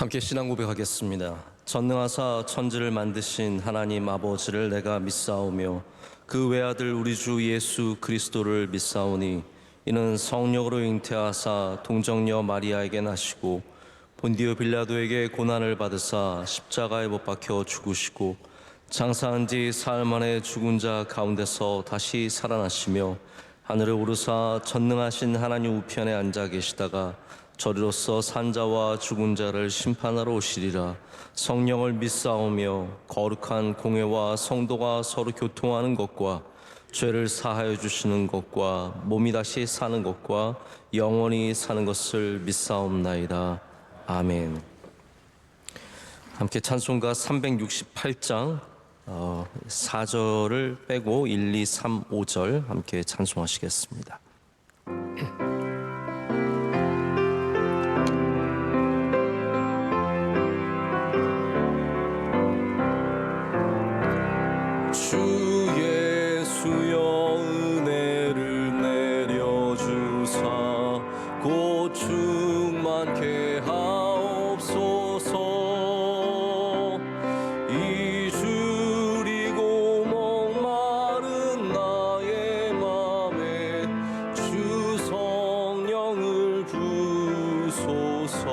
함께 신앙 고백하겠습니다. 전능하사 천지를 만드신 하나님 아버지를 내가 믿사오며 그 외아들 우리 주 예수 그리스도를 믿사오니 이는 성령으로 잉태하사 동정녀 마리아에게 나시고 본디오 빌라도에게 고난을 받으사 십자가에 못 박혀 죽으시고 장사한 지 사흘 만에 죽은 자 가운데서 다시 살아나시며 하늘에 오르사 전능하신 하나님 우편에 앉아 계시다가 저리로서 산자와 죽은 자를 심판하러 오시리라. 성령을 믿사오며 거룩한 공회와 성도가 서로 교통하는 것과 죄를 사하여 주시는 것과 몸이 다시 사는 것과 영원히 사는 것을 믿사옵나이다. 아멘. 함께 찬송가 368장 4절을 빼고 1, 2, 3, 5절 함께 찬송하시겠습니다. 주 예수여 은혜를 내려주사 곧 충만케 하옵소서. 이주리고 목마른 나의 맘에 주 성령을 부소서.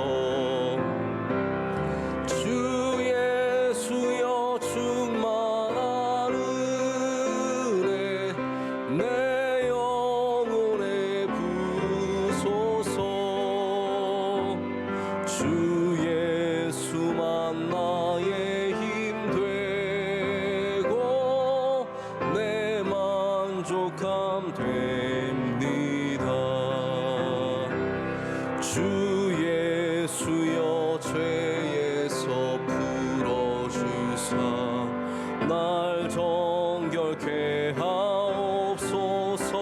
주 예수여 충만한 내 영혼에 부소서. 주 예수만 나의 힘 되고 내 만족함 됩니다. 주 예수여 죄에서 풀어주사 날 정결케 하옵소서.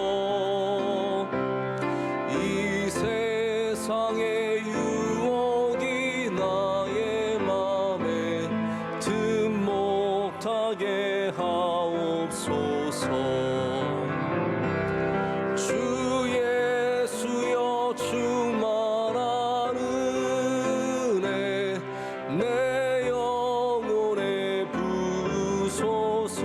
이 세상의 유혹이 나의 맘에 틈 못하게 하옵소서. 주 예수여 충만한 은혜 내 영혼에 부소서.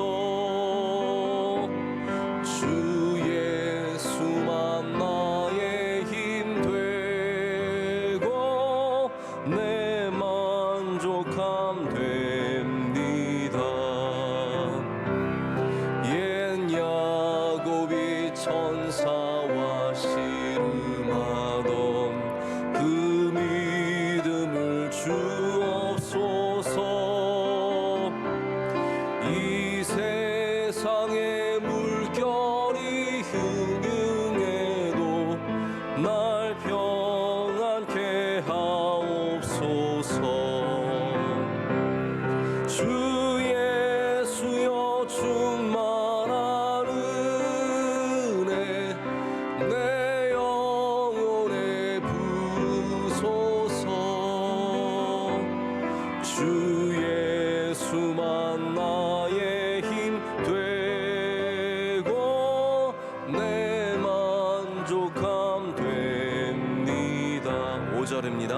주 예수만 나의 힘 되고 내 만족함 됩니다. 옛 야곱이 천사와 씨름하던 그 믿음을 주옵소서. 이 세상의 물결이 흉흉해도 날 평안케 하옵소서. 주 예수여 충만한 은혜 내 영혼에 부소서. 주 예수만 나의 힘 되고 내 만족함 됩니다. 5절입니다.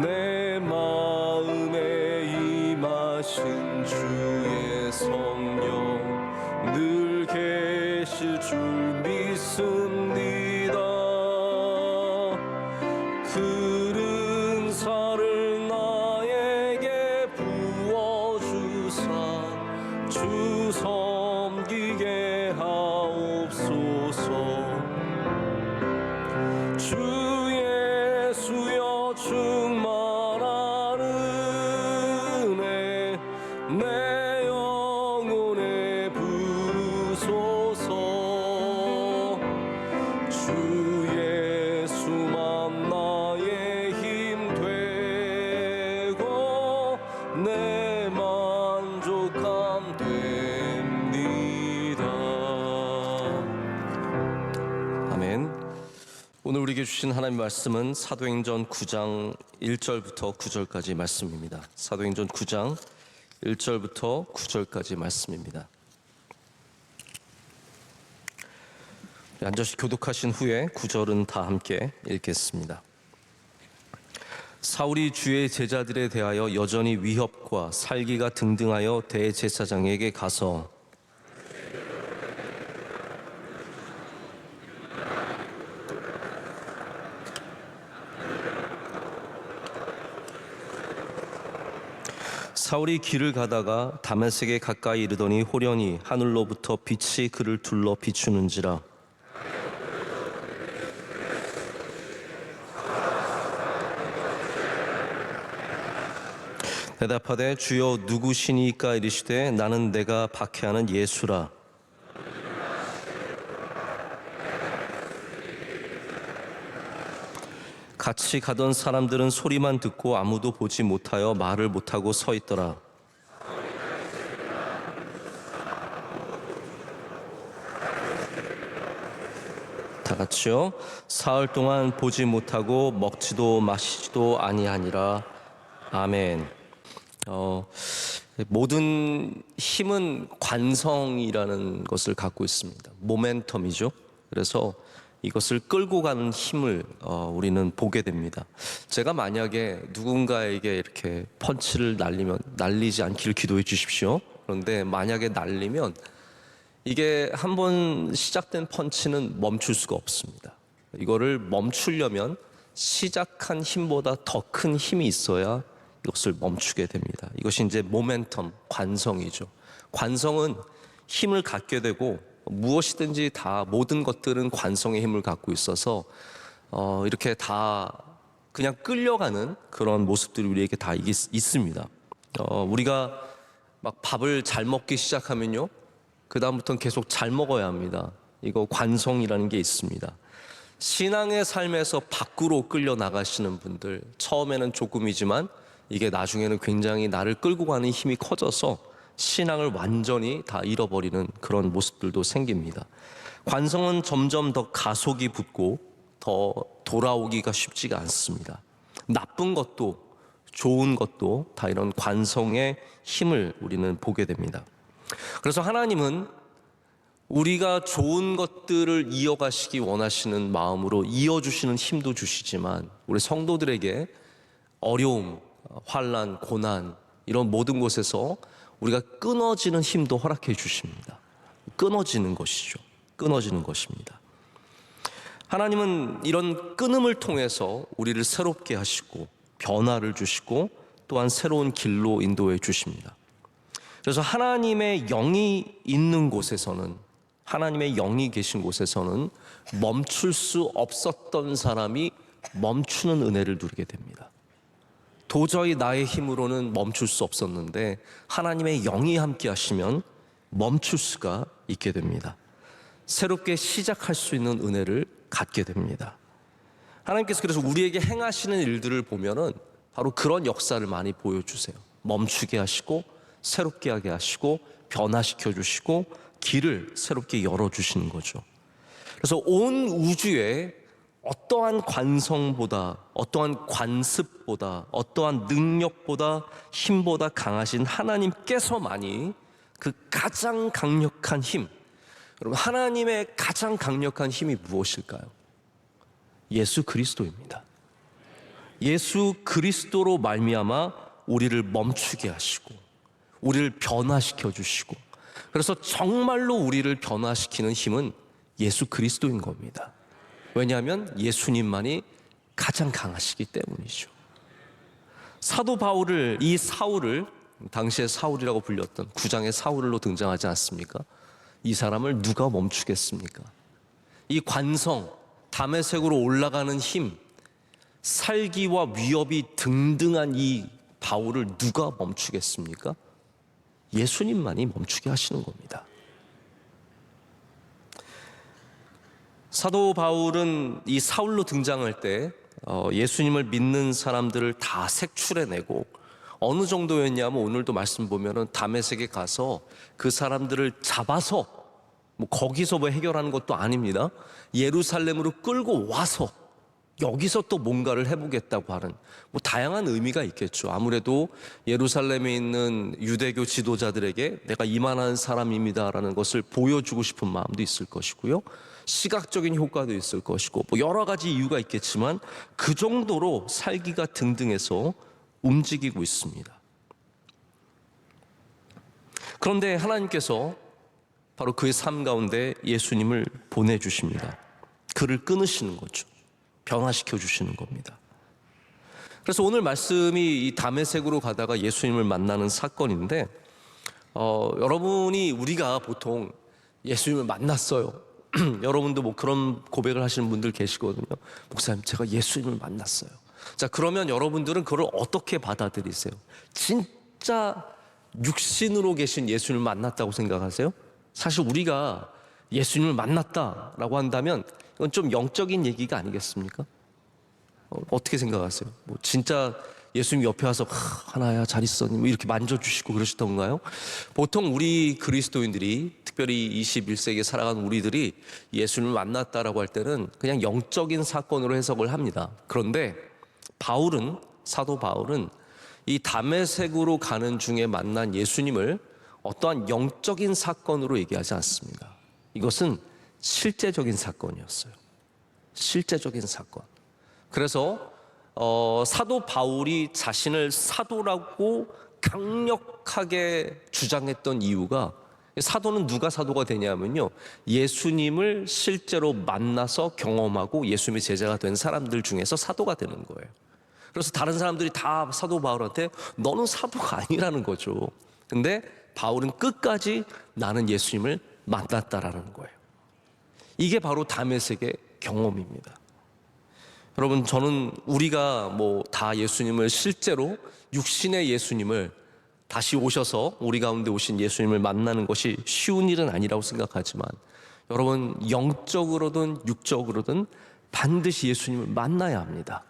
내 마음에 임하신 주의 성령 늘 계실 줄 믿습니다. 그 은사를 나에게 부어주사 주 섬기게 하옵소서. 주 예수여 충만한 은혜 내 영혼에 부소서. 주 예수만 나의 힘 되고 내 만족함 됩니다. 아멘. 오늘 우리에게 주신 하나님의 말씀은 사도행전 9장 1절부터 9절까지 말씀입니다. 사도행전 9장 1절부터 9절까지 말씀입니다. 앉아서 교독하신 후에 9절은 다 함께 읽겠습니다. 사울이 주의 제자들에 대하여 여전히 위협과 살기가 등등하여 대제사장에게 가서 사울이 길을 가다가 다메섹에 가까이 이르더니 호련히 하늘로부터 빛이 그를 둘러 비추는지라. 대답하되 주여 누구시니까 이르시되 나는 내가 박해하는 예수라. 같이 가던 사람들은 소리만 듣고 아무도 보지 못하여 말을 못하고 서 있더라. 다 같이요. 사흘 동안 보지 못하고 먹지도 마시지도 아니하니라. 아멘. 모든 힘은 관성이라는 것을 갖고 있습니다. 모멘텀이죠. 그래서 이것을 끌고 가는 힘을 우리는 보게 됩니다. 제가 만약에 누군가에게 이렇게 펀치를 날리지 않기를 기도해 주십시오. 그런데 만약에 날리면 이게 한번 시작된 펀치는 멈출 수가 없습니다. 이거를 멈추려면 시작한 힘보다 더 큰 힘이 있어야 이것을 멈추게 됩니다. 이것이 이제 모멘텀, 관성이죠. 관성은 힘을 갖게 되고 무엇이든지 다 모든 것들은 관성의 힘을 갖고 있어서 이렇게 다 그냥 끌려가는 그런 모습들이 우리에게 다 있습니다. 우리가 막 밥을 잘 먹기 시작하면요, 그 다음부터는 계속 잘 먹어야 합니다. 이거 관성이라는 게 있습니다. 신앙의 삶에서 밖으로 끌려 나가시는 분들, 처음에는 조금이지만 이게 나중에는 굉장히 나를 끌고 가는 힘이 커져서 신앙을 완전히 다 잃어버리는 그런 모습들도 생깁니다. 관성은 점점 더 가속이 붙고 더 돌아오기가 쉽지가 않습니다. 나쁜 것도 좋은 것도 다 이런 관성의 힘을 우리는 보게 됩니다. 그래서 하나님은 우리가 좋은 것들을 이어가시기 원하시는 마음으로 이어주시는 힘도 주시지만 우리 성도들에게 어려움, 환난, 고난 이런 모든 곳에서 우리가 끊어지는 힘도 허락해 주십니다. 끊어지는 것이죠. 끊어지는 것입니다. 하나님은 이런 끊음을 통해서 우리를 새롭게 하시고 변화를 주시고 또한 새로운 길로 인도해 주십니다. 그래서 하나님의 영이 있는 곳에서는, 하나님의 영이 계신 곳에서는 멈출 수 없었던 사람이 멈추는 은혜를 누리게 됩니다. 도저히 나의 힘으로는 멈출 수 없었는데 하나님의 영이 함께 하시면 멈출 수가 있게 됩니다. 새롭게 시작할 수 있는 은혜를 갖게 됩니다. 하나님께서 그래서 우리에게 행하시는 일들을 보면은 바로 그런 역사를 많이 보여주세요. 멈추게 하시고 새롭게 하게 하시고 변화시켜 주시고 길을 새롭게 열어주시는 거죠. 그래서 온 우주에 어떠한 관성보다, 어떠한 관습보다, 어떠한 능력보다, 힘보다 강하신 하나님께서만이 그 가장 강력한 힘, 여러분, 하나님의 가장 강력한 힘이 무엇일까요? 예수 그리스도입니다. 예수 그리스도로 말미암아 우리를 멈추게 하시고 우리를 변화시켜 주시고, 그래서 정말로 우리를 변화시키는 힘은 예수 그리스도인 겁니다. 왜냐하면 예수님만이 가장 강하시기 때문이죠. 사도 바울을, 이 사울을, 당시에 사울이라고 불렸던 9장의 사울로 등장하지 않습니까? 이 사람을 누가 멈추겠습니까? 이 관성, 다메섹으로 올라가는 힘, 살기와 위협이 등등한 이 바울을 누가 멈추겠습니까? 예수님만이 멈추게 하시는 겁니다. 사도 바울은 이 사울로 등장할 때 예수님을 믿는 사람들을 다 색출해내고, 어느 정도였냐면 오늘도 말씀 보면은 다메섹에 가서 그 사람들을 잡아서, 거기서 해결하는 것도 아닙니다. 예루살렘으로 끌고 와서 여기서 또 뭔가를 해보겠다고 하는 다양한 의미가 있겠죠. 아무래도 예루살렘에 있는 유대교 지도자들에게 내가 이만한 사람입니다라는 것을 보여주고 싶은 마음도 있을 것이고요. 시각적인 효과도 있을 것이고 뭐 여러 가지 이유가 있겠지만 그 정도로 살기가 등등해서 움직이고 있습니다. 그런데 하나님께서 바로 그의 삶 가운데 예수님을 보내주십니다. 그를 끊으시는 거죠. 변화시켜 주시는 겁니다. 그래서 오늘 말씀이 이 다메섹으로 가다가 예수님을 만나는 사건인데 여러분이 우리가 보통 예수님을 만났어요. 여러분도 뭐 그런 고백을 하시는 분들 계시거든요. 목사님, 제가 예수님을 만났어요. 자, 그러면 여러분들은 그걸 어떻게 받아들이세요? 진짜 육신으로 계신 예수님을 만났다고 생각하세요? 사실 우리가 예수님을 만났다라고 한다면 이건 좀 영적인 얘기가 아니겠습니까? 어떻게 생각하세요? 뭐 진짜 예수님 옆에 와서 하나야 잘 있었니? 뭐 이렇게 만져주시고 그러시던가요? 보통 우리 그리스도인들이, 특별히 21세기에 살아가는 우리들이 예수님을 만났다라고 할 때는 그냥 영적인 사건으로 해석을 합니다. 그런데 사도 바울은 이 다메섹으로 가는 중에 만난 예수님을 어떠한 영적인 사건으로 얘기하지 않습니다. 이것은 실제적인 사건이었어요. 실제적인 사건. 그래서 사도 바울이 자신을 사도라고 강력하게 주장했던 이유가, 사도는 누가 사도가 되냐면요, 예수님을 실제로 만나서 경험하고 예수님의 제자가 된 사람들 중에서 사도가 되는 거예요. 그래서 다른 사람들이 다 사도 바울한테 너는 사도가 아니라는 거죠. 근데 바울은 끝까지 나는 예수님을 만났다라는 거예요. 이게 바로 다메섹의 경험입니다. 여러분, 저는 우리가 뭐 다 예수님을 실제로 육신의 예수님을 다시 오셔서 우리 가운데 오신 예수님을 만나는 것이 쉬운 일은 아니라고 생각하지만, 여러분, 영적으로든 육적으로든 반드시 예수님을 만나야 합니다.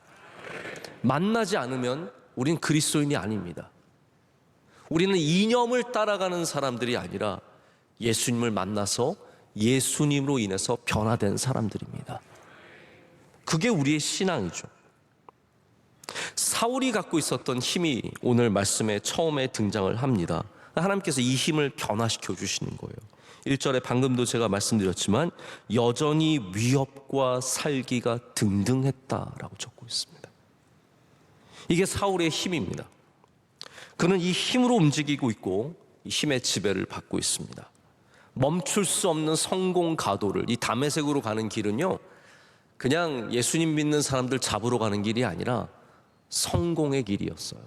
만나지 않으면 우린 그리스도인이 아닙니다. 우리는 이념을 따라가는 사람들이 아니라 예수님을 만나서 예수님으로 인해서 변화된 사람들입니다. 그게 우리의 신앙이죠. 사울이 갖고 있었던 힘이 오늘 말씀에 처음에 등장을 합니다. 하나님께서 이 힘을 변화시켜 주시는 거예요. 1절에 방금도 제가 말씀드렸지만 여전히 위협과 살기가 등등했다라고 적고 있습니다. 이게 사울의 힘입니다. 그는 이 힘으로 움직이고 있고 이 힘의 지배를 받고 있습니다. 멈출 수 없는 성공 가도를, 이 다메섹으로 가는 길은요, 그냥 예수님 믿는 사람들 잡으러 가는 길이 아니라 성공의 길이었어요.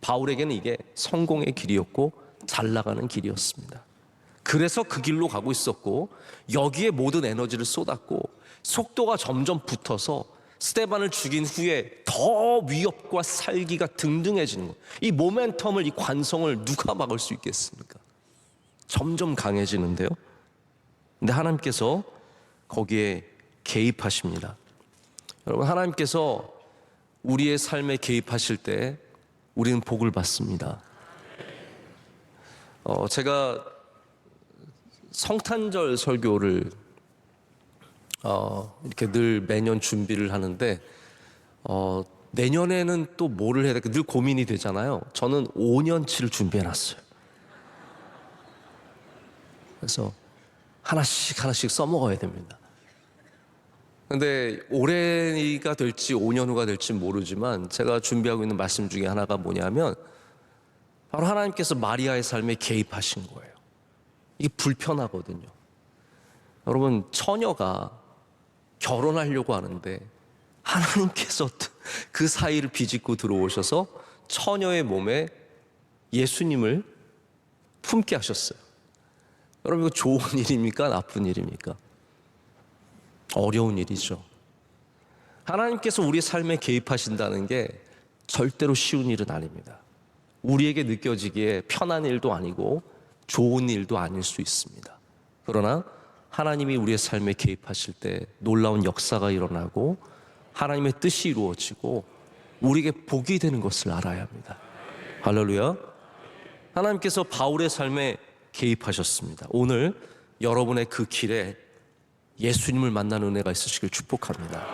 바울에게는 이게 성공의 길이었고 잘 나가는 길이었습니다. 그래서 그 길로 가고 있었고 여기에 모든 에너지를 쏟았고 속도가 점점 붙어서 스데반을 죽인 후에 더 위협과 살기가 등등해지는 거예요. 이 모멘텀을, 이 관성을 누가 막을 수 있겠습니까? 점점 강해지는데요. 근데 하나님께서 거기에 개입하십니다. 여러분, 하나님께서 우리의 삶에 개입하실 때 우리는 복을 받습니다. 제가 성탄절 설교를 이렇게 늘 매년 준비를 하는데 내년에는 또 뭐를 해야 될까 늘 고민이 되잖아요. 저는 5년치를 준비해놨어요. 그래서 하나씩 써먹어야 됩니다. 근데 올해가 될지 5년 후가 될지 모르지만 제가 준비하고 있는 말씀 중에 하나가 뭐냐면 바로 하나님께서 마리아의 삶에 개입하신 거예요. 이게 불편하거든요. 여러분, 처녀가 결혼하려고 하는데 하나님께서 그 사이를 비집고 들어오셔서 처녀의 몸에 예수님을 품게 하셨어요. 여러분, 이거 좋은 일입니까? 나쁜 일입니까? 어려운 일이죠. 하나님께서 우리 삶에 개입하신다는 게 절대로 쉬운 일은 아닙니다. 우리에게 느껴지기에 편한 일도 아니고 좋은 일도 아닐 수 있습니다. 그러나 하나님이 우리의 삶에 개입하실 때 놀라운 역사가 일어나고 하나님의 뜻이 이루어지고 우리에게 복이 되는 것을 알아야 합니다. 할렐루야. 하나님께서 바울의 삶에 개입하셨습니다. 오늘 여러분의 그 길에 예수님을 만나는 은혜가 있으시길 축복합니다.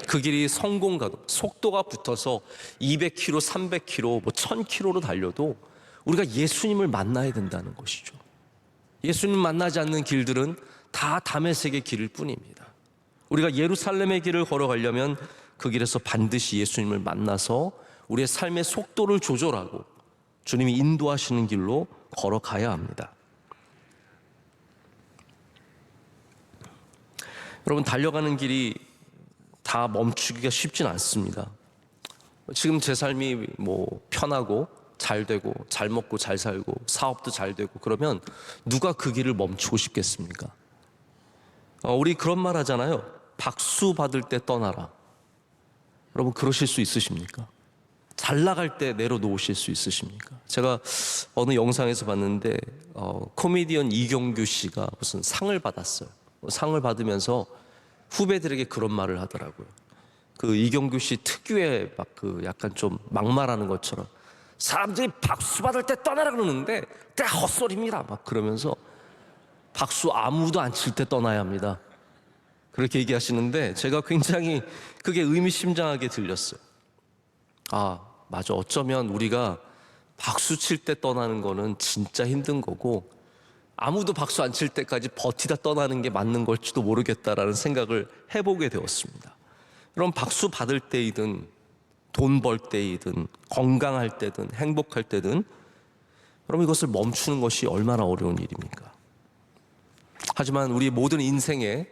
그 길이 성공가도, 속도가 붙어서 200km, 300km, 1000km로 달려도 우리가 예수님을 만나야 된다는 것이죠. 예수님 만나지 않는 길들은 다 다메섹의 길일 뿐입니다. 우리가 예루살렘의 길을 걸어가려면 그 길에서 반드시 예수님을 만나서 우리의 삶의 속도를 조절하고 주님이 인도하시는 길로 걸어가야 합니다. 여러분, 달려가는 길이 다 멈추기가 쉽진 않습니다. 지금 제 삶이 편하고 잘 되고 잘 먹고 잘 살고 사업도 잘 되고 그러면 누가 그 길을 멈추고 싶겠습니까? 우리 그런 말 하잖아요. 박수 받을 때 떠나라. 여러분, 그러실 수 있으십니까? 잘 나갈 때 내려놓으실 수 있으십니까? 제가 어느 영상에서 봤는데 코미디언 이경규 씨가 무슨 상을 받았어요. 상을 받으면서 후배들에게 그런 말을 하더라고요. 그 이경규 씨 특유의 약간 좀 막말하는 것처럼 사람들이 박수 받을 때 떠나라 그러는데 그게 헛소리입니다. 막 그러면서 박수 아무도 안 칠 때 떠나야 합니다. 그렇게 얘기하시는데 제가 굉장히 그게 의미심장하게 들렸어요. 아, 맞아. 어쩌면 우리가 박수 칠 때 떠나는 거는 진짜 힘든 거고 아무도 박수 안 칠 때까지 버티다 떠나는 게 맞는 걸지도 모르겠다라는 생각을 해보게 되었습니다. 그럼 박수 받을 때이든 돈 벌 때이든 건강할 때든 행복할 때든 여러분, 이것을 멈추는 것이 얼마나 어려운 일입니까? 하지만 우리 모든 인생에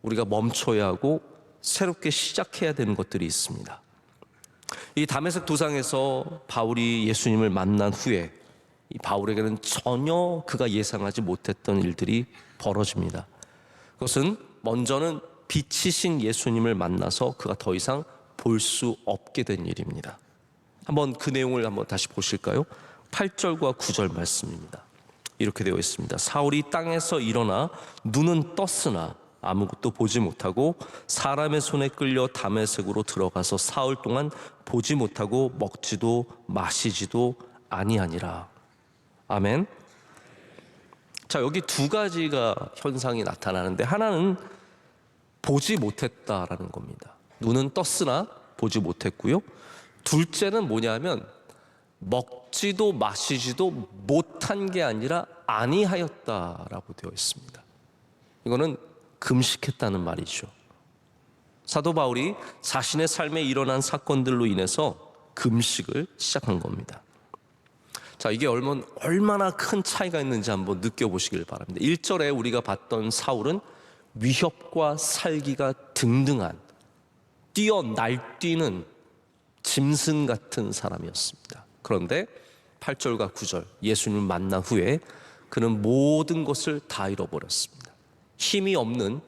우리가 멈춰야 하고 새롭게 시작해야 되는 것들이 있습니다. 이 다메섹 도상에서 바울이 예수님을 만난 후에 이 바울에게는 전혀 그가 예상하지 못했던 일들이 벌어집니다. 그것은 먼저는 빛이신 예수님을 만나서 그가 더 이상 볼 수 없게 된 일입니다. 한번 그 내용을 한번 다시 보실까요? 8절과 9절 말씀입니다. 이렇게 되어 있습니다. 사울이 땅에서 일어나 눈은 떴으나 아무것도 보지 못하고 사람의 손에 끌려 다메섹으로 들어가서 사흘 동안 보지 못하고 먹지도 마시지도 아니하니라. 아멘. 자, 여기 두 가지가 현상이 나타나는데 하나는 보지 못했다라는 겁니다. 눈은 떴으나 보지 못했고요. 둘째는 뭐냐면 먹지도 마시지도 못한 게 아니라 아니하였다라고 되어 있습니다. 이거는 금식했다는 말이죠. 사도 바울이 자신의 삶에 일어난 사건들로 인해서 금식을 시작한 겁니다. 자, 이게 얼마나 큰 차이가 있는지 한번 느껴보시길 바랍니다. 1절에 우리가 봤던 사울은 위협과 살기가 등등한 날뛰는 짐승 같은 사람이었습니다. 그런데 8절과 9절 예수님을 만난 후에 그는 모든 것을 다 잃어버렸습니다. 힘이 없는,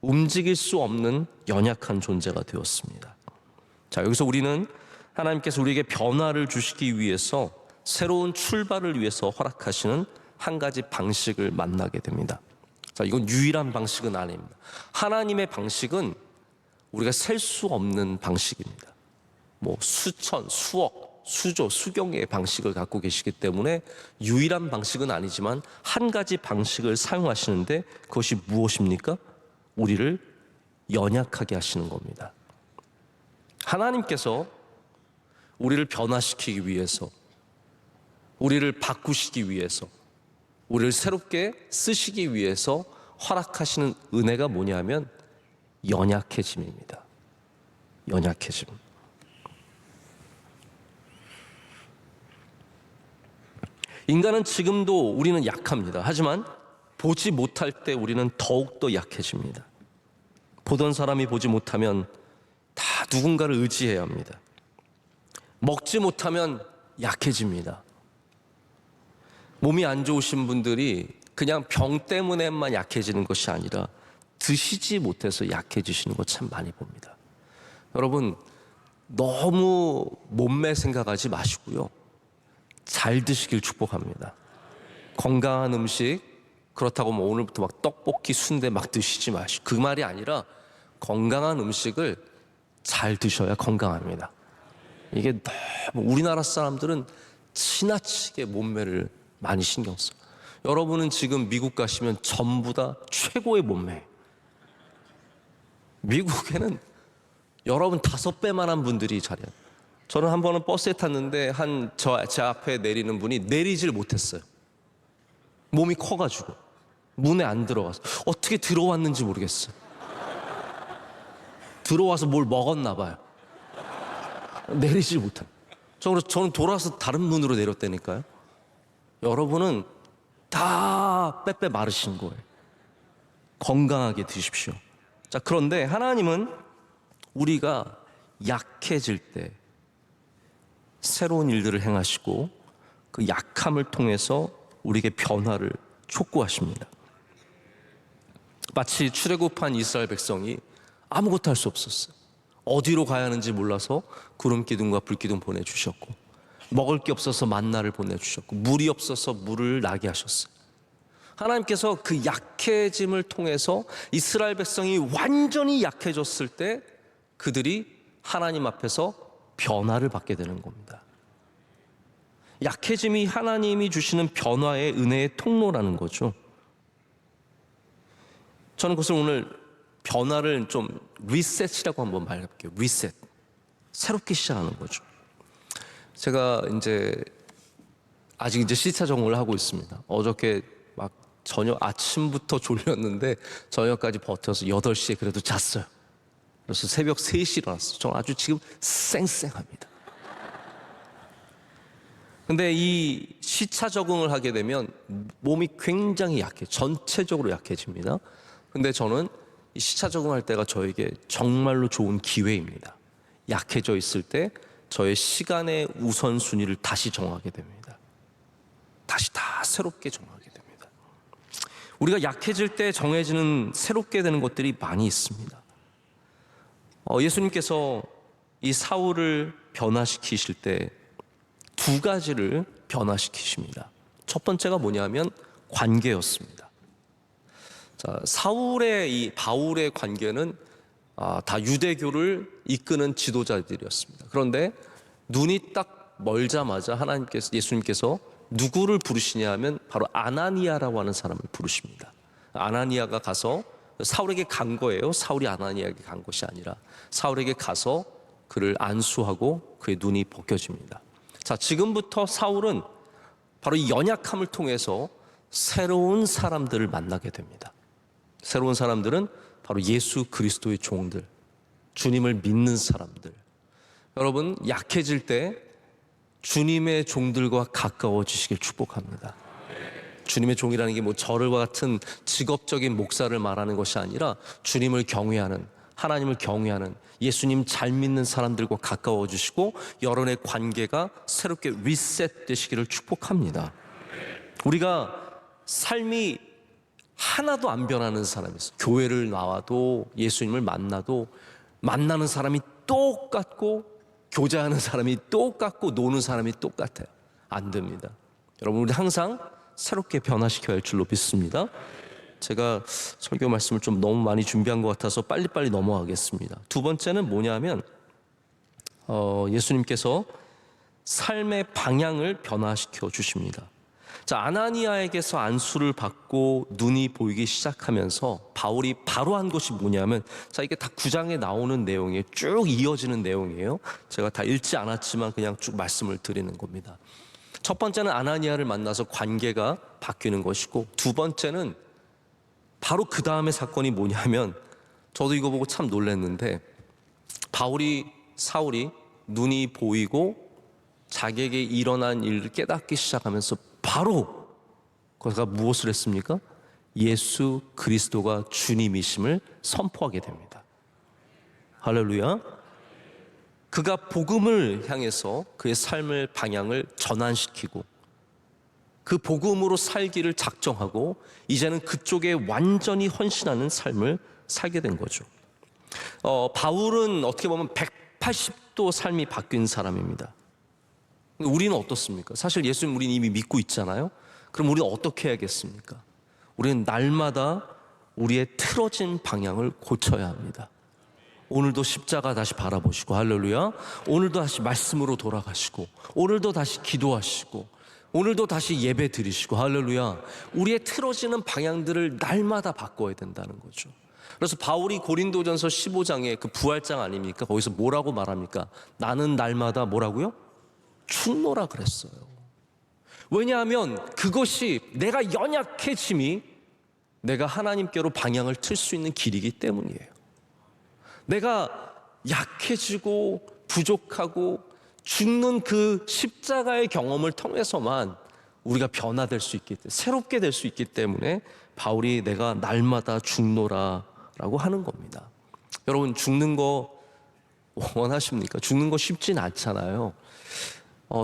움직일 수 없는 연약한 존재가 되었습니다. 자, 여기서 우리는 하나님께서 우리에게 변화를 주시기 위해서 새로운 출발을 위해서 허락하시는 한 가지 방식을 만나게 됩니다. 자, 이건 유일한 방식은 아닙니다. 하나님의 방식은 우리가 셀 수 없는 방식입니다. 수천, 수억, 수조, 수경의 방식을 갖고 계시기 때문에 유일한 방식은 아니지만 한 가지 방식을 사용하시는데 그것이 무엇입니까? 우리를 연약하게 하시는 겁니다. 하나님께서 우리를 변화시키기 위해서, 우리를 바꾸시기 위해서, 우리를 새롭게 쓰시기 위해서 허락하시는 은혜가 뭐냐면 연약해짐입니다. 연약해짐. 인간은 지금도 우리는 약합니다. 하지만 보지 못할 때 우리는 더욱더 약해집니다. 보던 사람이 보지 못하면 다 누군가를 의지해야 합니다. 먹지 못하면 약해집니다. 몸이 안 좋으신 분들이 그냥 병 때문에만 약해지는 것이 아니라 드시지 못해서 약해지시는 것 참 많이 봅니다. 여러분, 너무 몸매 생각하지 마시고요. 잘 드시길 축복합니다. 건강한 음식, 그렇다고 오늘부터 막 떡볶이, 순대 막 드시지 마시고, 그 말이 아니라 건강한 음식을 잘 드셔야 건강합니다. 이게 너무 우리나라 사람들은 지나치게 몸매를 많이 신경 써요. 여러분은 지금 미국 가시면 전부 다 최고의 몸매. 미국에는 여러분 5배만한 분들이 잘해요. 저는 한 번은 버스에 탔는데 제 앞에 내리는 분이 내리질 못했어요. 몸이 커가지고. 문에 안 들어와서. 어떻게 들어왔는지 모르겠어요. 들어와서 뭘 먹었나 봐요. 내리질 못합니다. 저는 돌아와서 다른 문으로 내렸다니까요. 여러분은 다 빼빼 마르신 거예요. 건강하게 드십시오. 자, 그런데 하나님은 우리가 약해질 때 새로운 일들을 행하시고 그 약함을 통해서 우리에게 변화를 촉구하십니다. 마치 출애굽한 이스라엘 백성이 아무것도 할 수 없었어요. 어디로 가야 하는지 몰라서 구름 기둥과 불 기둥 보내주셨고, 먹을 게 없어서 만나를 보내주셨고, 물이 없어서 물을 나게 하셨어요. 하나님께서 그 약해짐을 통해서 이스라엘 백성이 완전히 약해졌을 때 그들이 하나님 앞에서 변화를 받게 되는 겁니다. 약해짐이 하나님이 주시는 변화의 은혜의 통로라는 거죠. 저는 그것을 오늘 변화를 좀 리셋이라고 한번 말해볼게요. 리셋. 새롭게 시작하는 거죠. 제가 아직 시차 적응을 하고 있습니다. 어저께 막 저녁 아침부터 졸렸는데 저녁까지 버텨서 8시에 그래도 잤어요. 그래서 새벽 3시 일어났어요. 저는 아주 지금 쌩쌩합니다. 근데 이 시차 적응을 하게 되면 몸이 굉장히 약해, 전체적으로 약해집니다. 근데 저는 이 시차 적응할 때가 저에게 정말로 좋은 기회입니다. 약해져 있을 때 저의 시간의 우선순위를 다시 정하게 됩니다. 다시 다 새롭게 정하게 됩니다. 우리가 약해질 때 정해지는 새롭게 되는 것들이 많이 있습니다. 예수님께서 이 사울을 변화시키실 때 2가지를 변화시키십니다. 첫 번째가 뭐냐면 관계였습니다. 자, 이 바울의 관계는 다 유대교를 이끄는 지도자들이었습니다. 그런데 눈이 딱 멀자마자 예수님께서 누구를 부르시냐 하면 바로 아나니아라고 하는 사람을 부르십니다. 아나니아가 가서 사울에게 간 거예요. 사울이 아나니아에게 간 것이 아니라 사울에게 가서 그를 안수하고 그의 눈이 벗겨집니다. 자, 지금부터 사울은 바로 이 연약함을 통해서 새로운 사람들을 만나게 됩니다. 새로운 사람들은 바로 예수 그리스도의 종들, 주님을 믿는 사람들. 여러분, 약해질 때 주님의 종들과 가까워지시길 축복합니다. 주님의 종이라는 게 저를 같은 직업적인 목사를 말하는 것이 아니라 주님을 경외하는, 하나님을 경외하는, 예수님 잘 믿는 사람들과 가까워 주시고 여러분의 관계가 새롭게 리셋되시기를 축복합니다. 우리가 삶이 하나도 안 변하는 사람이 있어요. 교회를 나와도 예수님을 만나도 만나는 사람이 똑같고 교제하는 사람이 똑같고 노는 사람이 똑같아요. 안 됩니다. 여러분, 우리 항상 새롭게 변화시켜야 할 줄로 믿습니다. 제가 설교 말씀을 좀 너무 많이 준비한 것 같아서 빨리빨리 넘어가겠습니다. 2번째는 뭐냐면 예수님께서 삶의 방향을 변화시켜 주십니다. 자, 아나니아에게서 안수를 받고 눈이 보이기 시작하면서 바울이 바로 한 것이 뭐냐면, 자, 이게 다 9장에 나오는 내용이에요. 쭉 이어지는 내용이에요. 제가 다 읽지 않았지만 그냥 쭉 말씀을 드리는 겁니다. 첫 번째는 아나니아를 만나서 관계가 바뀌는 것이고, 2번째는 바로 그 다음의 사건이 뭐냐면, 저도 이거 보고 참 놀랐는데, 사울이 눈이 보이고 자기에게 일어난 일을 깨닫기 시작하면서 바로 그가 무엇을 했습니까? 예수 그리스도가 주님이심을 선포하게 됩니다. 할렐루야. 그가 복음을 향해서 그의 삶의 방향을 전환시키고 그 복음으로 살기를 작정하고 이제는 그쪽에 완전히 헌신하는 삶을 살게 된 거죠. 바울은 어떻게 보면 180도 삶이 바뀐 사람입니다. 우리는 어떻습니까? 사실 예수님 우리는 이미 믿고 있잖아요. 그럼 우리는 어떻게 해야겠습니까? 우리는 날마다 우리의 틀어진 방향을 고쳐야 합니다. 오늘도 십자가 다시 바라보시고, 할렐루야. 오늘도 다시 말씀으로 돌아가시고, 오늘도 다시 기도하시고, 오늘도 다시 예배 드리시고, 할렐루야. 우리의 틀어지는 방향들을 날마다 바꿔야 된다는 거죠. 그래서 바울이 고린도전서 15장에 그 부활장 아닙니까? 거기서 뭐라고 말합니까? 나는 날마다 뭐라고요? 충노라 그랬어요. 왜냐하면 그것이 내가 연약해짐이 내가 하나님께로 방향을 틀 수 있는 길이기 때문이에요. 내가 약해지고 부족하고 죽는 그 십자가의 경험을 통해서만 우리가 변화될 수 있기 때문에, 새롭게 될 수 있기 때문에 바울이 내가 날마다 죽노라 라고 하는 겁니다. 여러분, 죽는 거 원하십니까? 죽는 거 쉽진 않잖아요.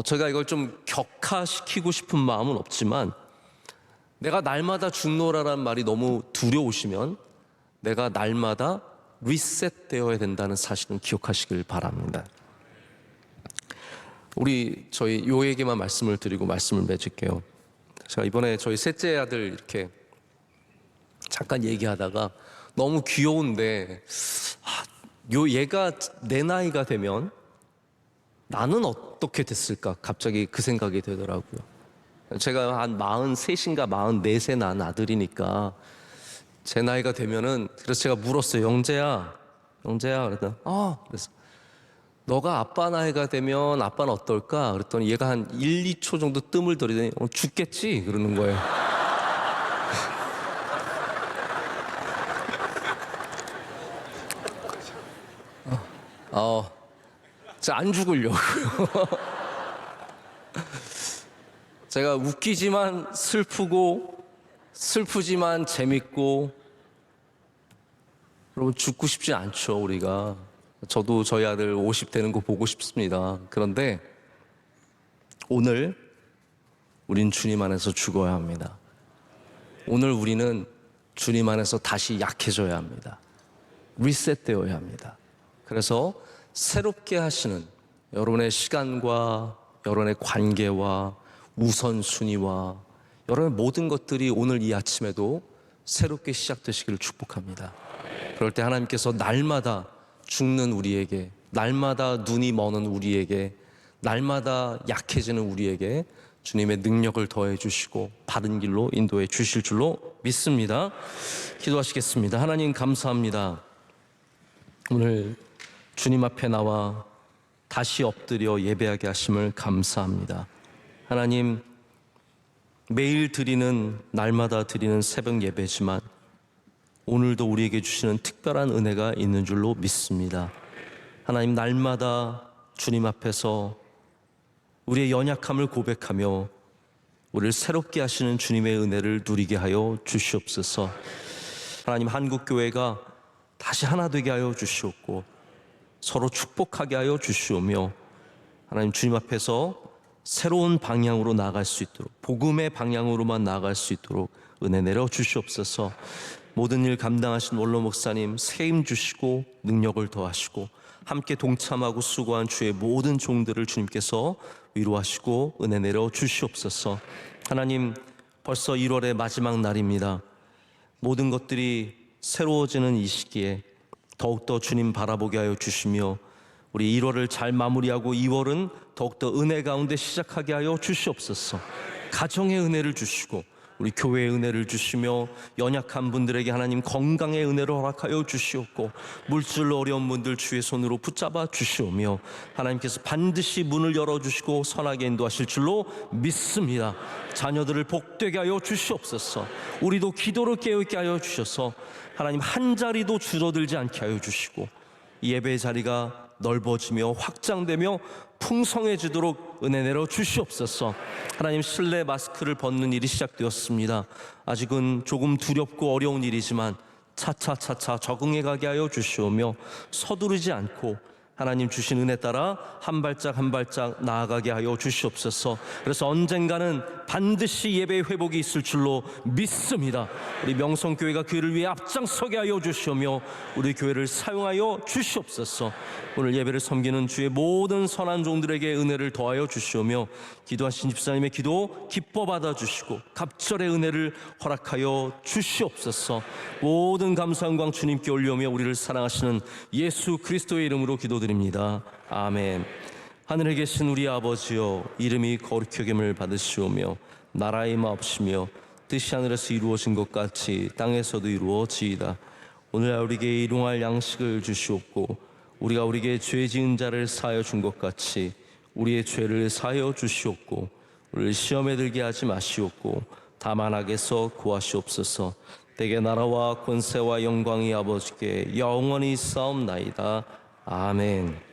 제가 이걸 좀 격화시키고 싶은 마음은 없지만, 내가 날마다 죽노라라는 말이 너무 두려우시면 내가 날마다 리셋되어야 된다는 사실은 기억하시길 바랍니다. 저희 요에게만 말씀을 드리고 말씀을 맺을게요. 제가 이번에 저희 셋째 아들 이렇게 잠깐 얘기하다가 너무 귀여운데, 얘가 내 나이가 되면 나는 어떻게 됐을까 갑자기 그 생각이 되더라고요. 제가 한 43인가 44세 난 아들이니까 제 나이가 되면은, 그래서 제가 물었어요. 영재야 그랬더니 그래서 너가 아빠 나이가 되면 아빠는 어떨까? 그랬더니 얘가 한 1, 2초 정도 뜸을 들이더니 죽겠지? 그러는 거예요. 제가 안 죽으려고요. 제가 웃기지만 슬프고 슬프지만 재밌고, 여러분 죽고 싶지 않죠 우리가. 저도 저희 아들 50 되는 거 보고 싶습니다. 그런데 오늘 우린 주님 안에서 죽어야 합니다. 오늘 우리는 주님 안에서 다시 약해져야 합니다. 리셋되어야 합니다. 그래서 새롭게 하시는 여러분의 시간과 여러분의 관계와 우선순위와 여러분의 모든 것들이 오늘 이 아침에도 새롭게 시작되시기를 축복합니다. 그럴 때 하나님께서 날마다 죽는 우리에게, 날마다 눈이 머는 우리에게, 날마다 약해지는 우리에게 주님의 능력을 더해 주시고 바른 길로 인도해 주실 줄로 믿습니다. 기도하시겠습니다. 하나님 감사합니다. 오늘 주님 앞에 나와 다시 엎드려 예배하게 하심을 감사합니다. 하나님, 매일 드리는, 날마다 드리는 새벽 예배지만 오늘도 우리에게 주시는 특별한 은혜가 있는 줄로 믿습니다. 하나님, 날마다 주님 앞에서 우리의 연약함을 고백하며 우리를 새롭게 하시는 주님의 은혜를 누리게 하여 주시옵소서. 하나님, 한국교회가 다시 하나 되게 하여 주시옵고 서로 축복하게 하여 주시오며, 하나님 주님 앞에서 새로운 방향으로 나아갈 수 있도록, 복음의 방향으로만 나아갈 수 있도록 은혜 내려 주시옵소서. 모든 일 감당하신 원로 목사님 새 힘 주시고 능력을 더하시고 함께 동참하고 수고한 주의 모든 종들을 주님께서 위로하시고 은혜 내려 주시옵소서. 하나님, 벌써 1월의 마지막 날입니다. 모든 것들이 새로워지는 이 시기에 더욱더 주님 바라보게 하여 주시며 우리 1월을 잘 마무리하고 2월은 더욱더 은혜 가운데 시작하게 하여 주시옵소서. 가정의 은혜를 주시고 우리 교회의 은혜를 주시며 연약한 분들에게 하나님 건강의 은혜를 허락하여 주시옵고 물질로 어려운 분들 주의 손으로 붙잡아 주시오며 하나님께서 반드시 문을 열어주시고 선하게 인도하실 줄로 믿습니다. 자녀들을 복되게 하여 주시옵소서. 우리도 기도를 깨어있게 하여 주셔서 하나님 한 자리도 줄어들지 않게 하여 주시고 이 예배의 자리가 넓어지며 확장되며 풍성해지도록 은혜 내려 주시옵소서. 하나님, 실내 마스크를 벗는 일이 시작되었습니다. 아직은 조금 두렵고 어려운 일이지만 차차차차 적응해 가게 하여 주시오며 서두르지 않고 하나님 주신 은혜 따라 한 발짝 한 발짝 나아가게 하여 주시옵소서. 그래서 언젠가는 반드시 예배의 회복이 있을 줄로 믿습니다. 우리 명성교회가 그 일을 위해 앞장서게 하여 주시오며 우리 교회를 사용하여 주시옵소서. 오늘 예배를 섬기는 주의 모든 선한 종들에게 은혜를 더하여 주시오며 기도하신 집사님의 기도 기뻐 받아주시고 갑절의 은혜를 허락하여 주시옵소서. 모든 감사 영광 주님께 올려오며 우리를 사랑하시는 예수 그리스도의 이름으로 기도드립니다. 아멘. 하늘에 계신 우리 아버지여, 이름이 거룩히 여김을 받으시오며 나라의 마옵시며 뜻이 하늘에서 이루어진 것 같이 땅에서도 이루어지이다. 오늘 우리에게 일용할 양식을 주시옵고 우리가 우리에게 죄 지은 자를 사하여 준 것 같이 우리의 죄를 사하여 주시옵고 우리를 시험에 들게 하지 마시옵고 다만 악에서 구하시옵소서. 대개 나라와 권세와 영광이 아버지께 영원히 싸움나이다. 아멘.